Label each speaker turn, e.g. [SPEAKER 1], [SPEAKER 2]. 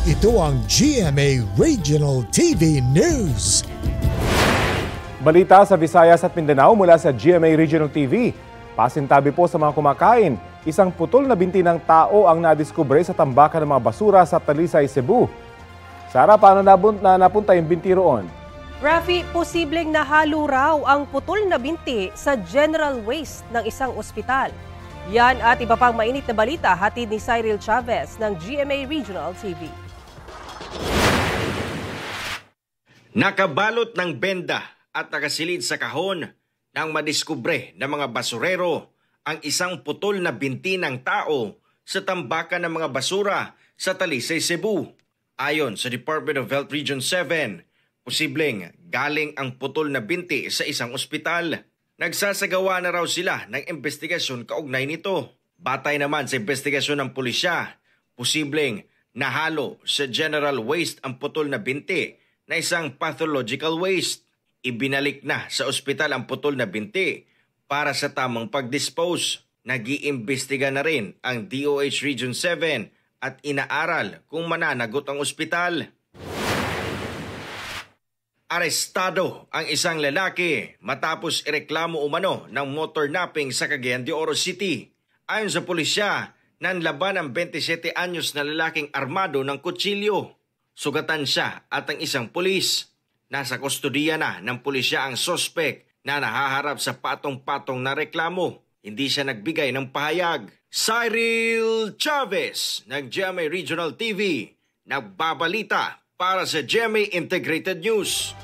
[SPEAKER 1] Ito ang GMA Regional TV News.
[SPEAKER 2] Balita sa Visayas at Mindanao mula sa GMA Regional TV. Pasintabi po sa mga kumakain, isang putol na binti ng tao ang nadiskubre sa tambakan ng mga basura sa Talisay, Cebu. Sara, paano napunta yung binti roon?
[SPEAKER 3] Rafi, posibleng nahalo raw ang putol na binti sa general waste ng isang ospital. Yan at iba pang mainit na balita hatid ni Cyril Chavez ng GMA Regional TV.
[SPEAKER 4] Nakabalot ng benda at nakasilid sa kahon nang madiskubre ng mga basurero ang isang putol na binti ng tao sa tambakan ng mga basura sa Talisay, Cebu. Ayon sa Department of Health Region 7, posibleng galing ang putol na binti sa isang ospital. Nagsasagawa na raw sila ng investigasyon kaugnay nito. Batay naman sa investigasyon ng pulisya, posibleng nahalo sa general waste ang putol na binti na isang pathological waste. Ibinalik na sa ospital ang putol na binti para sa tamang pag-dispose. Nag-iimbestiga na rin ang DOH Region 7 at inaaral kung mananagot ang ospital. Arestado ang isang lalaki matapos ireklamo umano ng motor napping sa Cagayan de Oro City. Ayon sa pulisya, nanlaban ang 27 anyos na lalaking armado ng kutsilyo. Sugatan siya at ang isang pulis. Nasa kustodiya na ng pulisya ang sospek na nahaharap sa patong-patong na reklamo. Hindi siya nagbigay ng pahayag. Cyril Chavez ng GMA Regional TV, nagbabalita para sa GMA Integrated News.